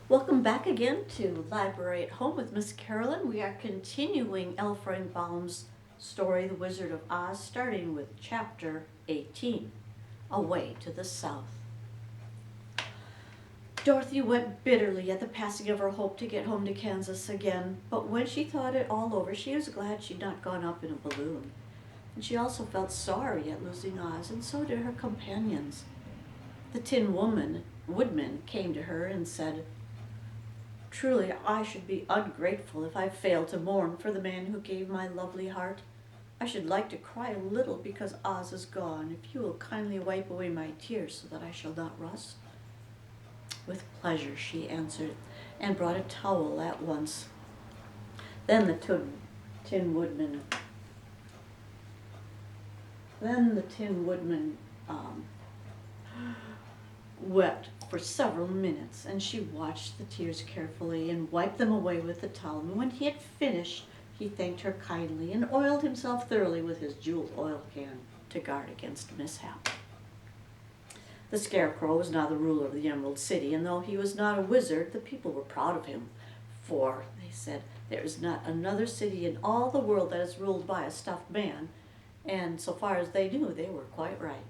Welcome back again to Library at Home with Miss Carolyn. We are continuing L. Frank Baum's story, The Wizard of Oz, starting with chapter 18, Away to the South. Dorothy wept bitterly at the passing of her hope to get home to Kansas again, but when she thought it all over, she was glad she'd not gone up in a balloon. And she also felt sorry at losing Oz, and so did her companions. The Tin Woodman came to her and said, "Truly, I should be ungrateful if I failed to mourn for the man who gave my lovely heart. I should like to cry a little because Oz is gone, if you will kindly wipe away my tears so that I shall not rust." "With pleasure," she answered, and brought a towel at once. Then the Tin Woodman, then the Tin Woodman wept for several minutes, and she watched the tears carefully and wiped them away with the towel. And when he had finished, he thanked her kindly and oiled himself thoroughly with his jeweled oil can to guard against mishap. The Scarecrow was now the ruler of the Emerald City, and though he was not a wizard, the people were proud of him. For, they said, there is not another city in all the world that is ruled by a stuffed man, and so far as they knew, they were quite right.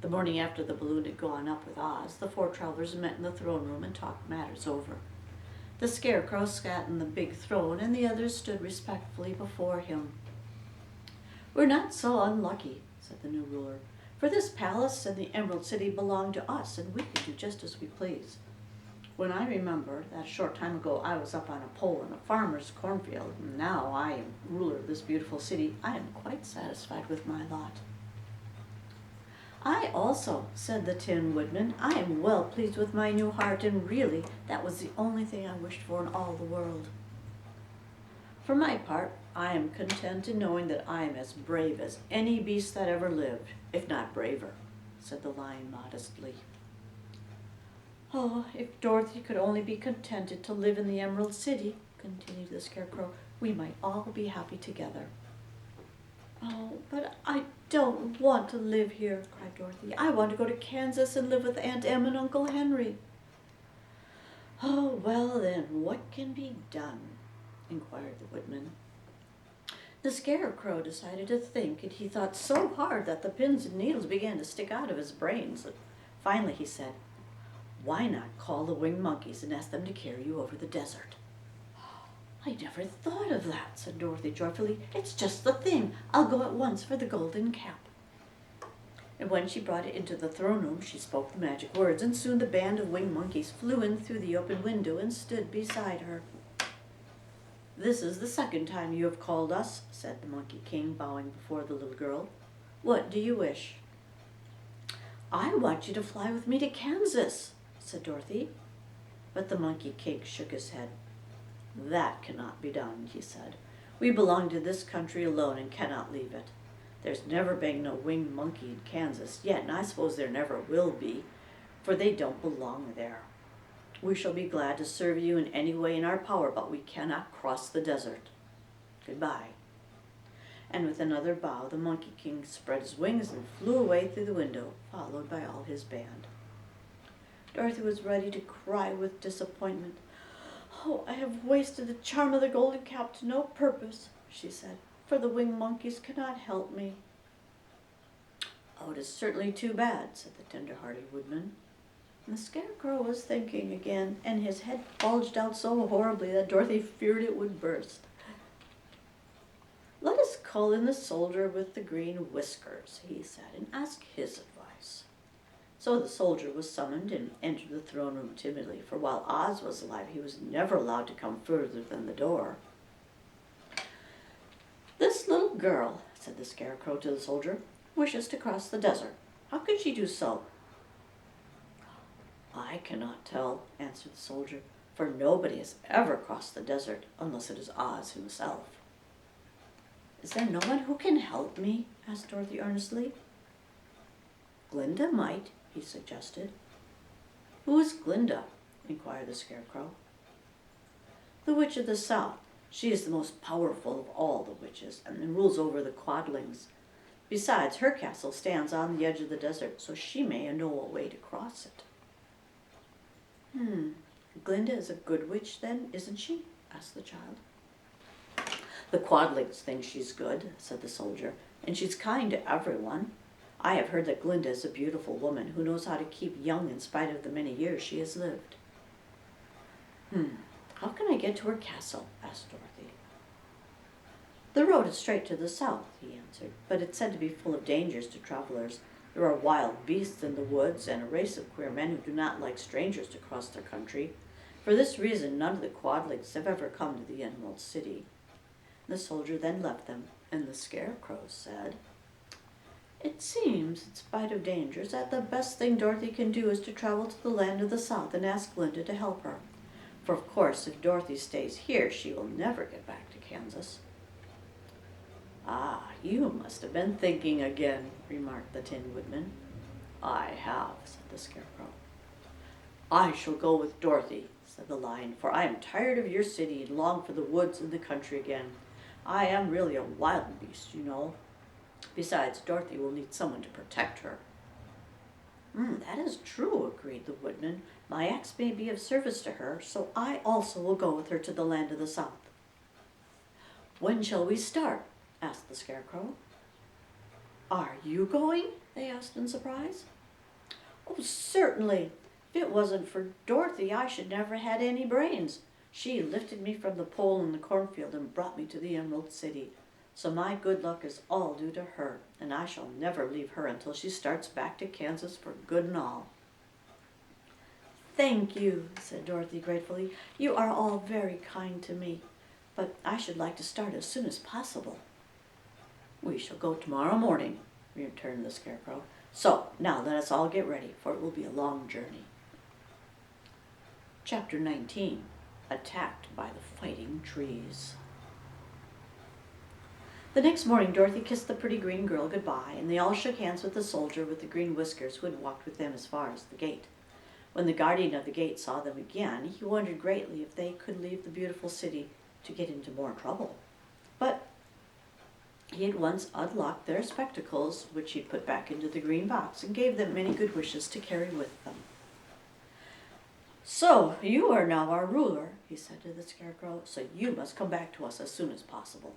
The morning after the balloon had gone up with Oz, the four travelers met in the throne room and talked matters over. The Scarecrow sat in the big throne, and the others stood respectfully before him. "We're not so unlucky," said the new ruler, "for this palace and the Emerald City belong to us, and we can do just as we please. When I remember that a short time ago I was up on a pole in a farmer's cornfield, and now I am ruler of this beautiful city, I am quite satisfied with my lot." "I also," said the Tin Woodman. "I am well pleased with my new heart, and really that was the only thing I wished for in all the world. For my part, I am content in knowing that I am as brave as any beast that ever lived, if not braver," said the Lion modestly. "Oh, if Dorothy could only be contented to live in the Emerald City," continued the Scarecrow, "we might all be happy together." "Oh, but I don't want to live here," cried Dorothy. "I want to go to Kansas and live with Aunt Em and Uncle Henry." "Oh, well then, what can be done?" inquired the Woodman. The Scarecrow decided to think, and he thought so hard that the pins and needles began to stick out of his brains. Finally he said, "Why not call the winged monkeys and ask them to carry you over the desert?" "I never thought of that," said Dorothy joyfully. "It's just the thing. I'll go at once for the golden cap." And when she brought it into the throne room, she spoke the magic words, and soon the band of winged monkeys flew in through the open window and stood beside her. "This is the second time you have called us," said the Monkey King, bowing before the little girl. "What do you wish?" "I want you to fly with me to Kansas," said Dorothy. But the Monkey King shook his head. "That cannot be done," he said. "We belong to this country alone and cannot leave it. There's never been no winged monkey in Kansas yet, and I suppose there never will be, for they don't belong there. We shall be glad to serve you in any way in our power, but we cannot cross the desert. Goodbye." And with another bow, the Monkey King spread his wings and flew away through the window, followed by all his band. Dorothy was ready to cry with disappointment. "Oh, I have wasted the charm of the golden cap to no purpose," she said, "for the winged monkeys cannot help me." "Oh, it is certainly too bad," said the tender-hearted Woodman. And the Scarecrow was thinking again, and his head bulged out so horribly that Dorothy feared it would burst. "Let us call in the soldier with the green whiskers," he said, "and ask his advice." So the soldier was summoned and entered the throne room timidly, for while Oz was alive, he was never allowed to come further than the door. "This little girl," said the Scarecrow to the soldier, "wishes to cross the desert. How can she do so?" "I cannot tell," answered the soldier, "for nobody has ever crossed the desert unless it is Oz himself." "Is there no one who can help me?" asked Dorothy earnestly. "Glinda might," he suggested. "Who is Glinda?" inquired the Scarecrow. "The Witch of the South. She is the most powerful of all the witches and rules over the Quadlings. Besides, her castle stands on the edge of the desert, so she may know a way to cross it." Glinda is a good witch then, isn't she? Asked the child. The Quadlings think she's good, said the soldier, and she's kind to everyone. I have heard that Glinda is a beautiful woman who knows how to keep young in spite of the many years she has lived. How can I get to her castle? Asked Dorothy. The road is straight to the south, he answered, but it's said to be full of dangers to travelers. There are wild beasts in the woods and a race of queer men who do not like strangers to cross their country. For this reason, none of the Quadlings have ever come to the Emerald City. The soldier then left them, and the Scarecrow said, It seems, in spite of dangers, that the best thing Dorothy can do is to travel to the land of the south and ask Glinda to help her. For of course, if Dorothy stays here, she will never get back to Kansas. Ah, you must have been thinking again, remarked the Tin Woodman. I have, said the Scarecrow. I shall go with Dorothy, said the Lion, for I am tired of your city and long for the woods and the country again. I am really a wild beast, you know. Besides, Dorothy will need someone to protect her. That is true, agreed the Woodman. My axe may be of service to her, so I also will go with her to the land of the south. When shall we start? Asked the Scarecrow. Are you going? They asked in surprise. Oh, certainly. If it wasn't for Dorothy, I should never had any brains. She lifted me from the pole in the cornfield and brought me to the Emerald City. So my good luck is all due to her, and I shall never leave her until she starts back to Kansas for good and all. Thank you, said Dorothy gratefully. You are all very kind to me, but I should like to start as soon as possible. We shall go tomorrow morning, returned the Scarecrow. So, now let us all get ready, for it will be a long journey. Chapter 19. Attacked by the Fighting Trees. The next morning, Dorothy kissed the pretty green girl goodbye, and they all shook hands with the soldier with the green whiskers who had walked with them as far as the gate. When the guardian of the gate saw them again, he wondered greatly if they could leave the beautiful city to get into more trouble. But he at once unlocked their spectacles, which he put back into the green box, and gave them many good wishes to carry with them. So, you are now our ruler, he said to the Scarecrow, so you must come back to us as soon as possible.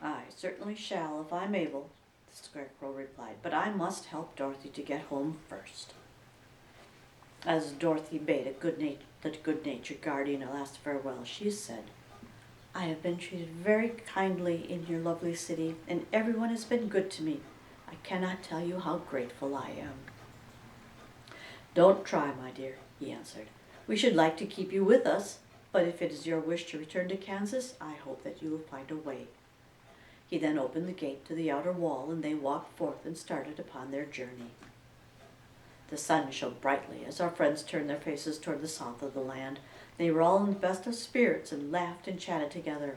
I certainly shall, if I'm able, the Scarecrow replied, but I must help Dorothy to get home first. As Dorothy bade the good-natured guardian a last farewell, she said, I have been treated very kindly in your lovely city, and everyone has been good to me. I cannot tell you how grateful I am. Don't try, my dear, he answered. We should like to keep you with us, but if it is your wish to return to Kansas, I hope that you will find a way. He then opened the gate to the outer wall, and they walked forth and started upon their journey. The sun shone brightly as our friends turned their faces toward the south of the land. They were all in the best of spirits and laughed and chatted together.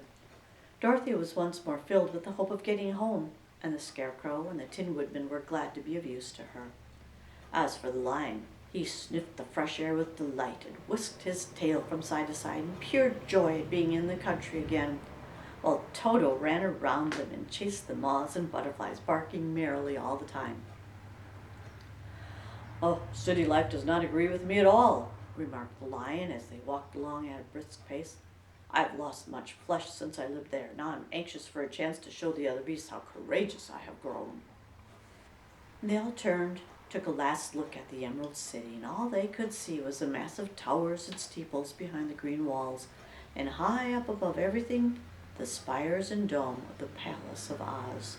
Dorothy was once more filled with the hope of getting home, and the Scarecrow and the Tin Woodman were glad to be of use to her. As for the Lion, he sniffed the fresh air with delight and whisked his tail from side to side in pure joy at being in the country again, while Toto ran around them and chased the moths and butterflies, barking merrily all the time. Oh, city life does not agree with me at all, remarked the Lion as they walked along at a brisk pace. I've lost much flesh since I lived there. Now I'm anxious for a chance to show the other beasts how courageous I have grown. They all turned, took a last look at the Emerald City, and all they could see was the massive towers and steeples behind the green walls, and high up above everything, the spires and dome of the Palace of Oz.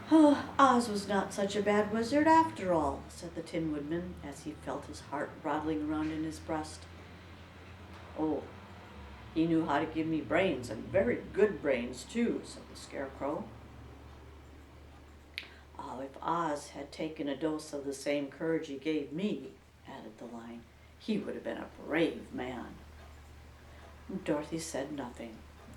Oh, Oz was not such a bad wizard after all, said the Tin Woodman as he felt his heart rattling around in his breast. Oh, he knew how to give me brains, and very good brains too, said the Scarecrow. Oh, if Oz had taken a dose of the same courage he gave me, added the Lion, he would have been a brave man. Dorothy said nothing.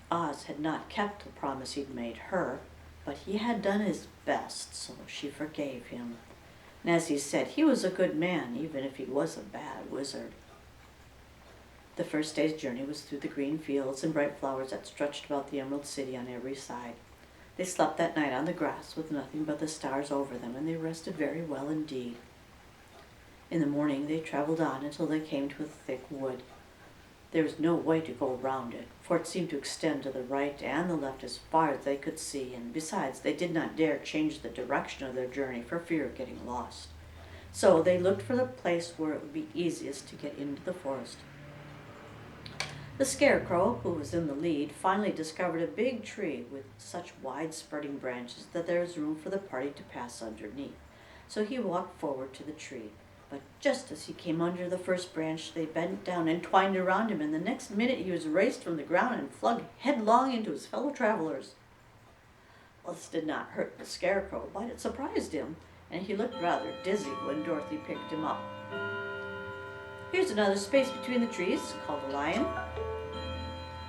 Oz had not kept the promise he'd made her, but he had done his best, so she forgave him. And as he said, he was a good man, even if he was a bad wizard. The first day's journey was through the green fields and bright flowers that stretched about the Emerald City on every side. They slept that night on the grass with nothing but the stars over them, and they rested very well indeed. In the morning they traveled on until they came to a thick wood. There was no way to go around it, for it seemed to extend to the right and the left as far as they could see, and besides, they did not dare change the direction of their journey for fear of getting lost. So they looked for the place where it would be easiest to get into the forest. The Scarecrow, who was in the lead, finally discovered a big tree with such wide-spreading branches that there was room for the party to pass underneath. So he walked forward to the tree. But just as he came under the first branch, they bent down and twined around him, and the next minute he was raised from the ground and flung headlong into his fellow travelers. Well, this did not hurt the Scarecrow, but it surprised him, and he looked rather dizzy when Dorothy picked him up. "Here's another space between the trees," called the Lion.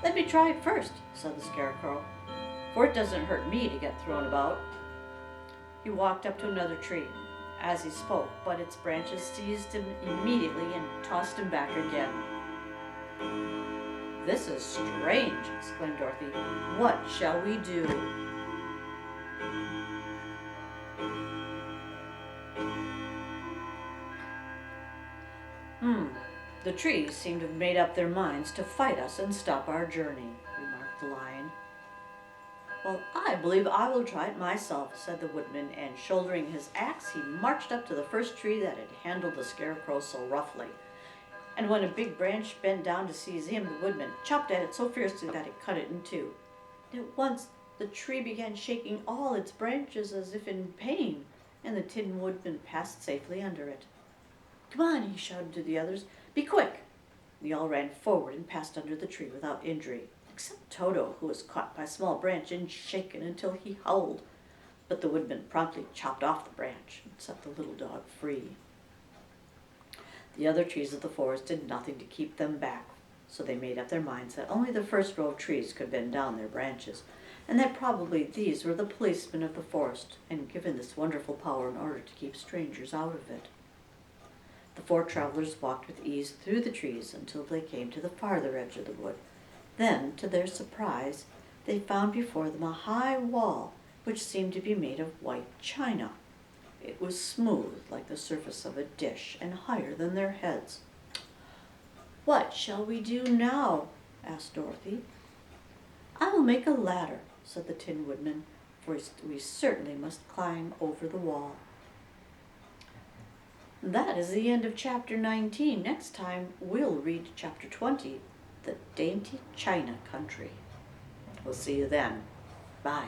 "Let me try it first," said the Scarecrow, "for it doesn't hurt me to get thrown about." He walked up to another tree as he spoke, but its branches seized him immediately and tossed him back again. "This is strange," exclaimed Dorothy. "What shall we do?" The trees seem to have made up their minds to fight us and stop our journey," remarked the Lion. "Well, I believe I will try it myself," said the Woodman, and shouldering his axe, he marched up to the first tree that had handled the Scarecrow so roughly. And when a big branch bent down to seize him, the Woodman chopped at it so fiercely that it cut it in two. And at once the tree began shaking all its branches as if in pain, and the Tin Woodman passed safely under it. "Come on," he shouted to the others. "Be quick!" They all ran forward and passed under the tree without injury, except Toto, who was caught by a small branch and shaken until he howled. But the Woodman promptly chopped off the branch and set the little dog free. The other trees of the forest did nothing to keep them back, so they made up their minds that only the first row of trees could bend down their branches, and that probably these were the policemen of the forest, and given this wonderful power in order to keep strangers out of it. The four travelers walked with ease through the trees until they came to the farther edge of the wood. Then, to their surprise, they found before them a high wall which seemed to be made of white china. It was smooth like the surface of a dish and higher than their heads. "What shall we do now?" asked Dorothy. "I will make a ladder," said the Tin Woodman, "for we certainly must climb over the wall." That is the end of chapter 19. Next time we'll read chapter 20, The Dainty China Country. We'll see you then. Bye.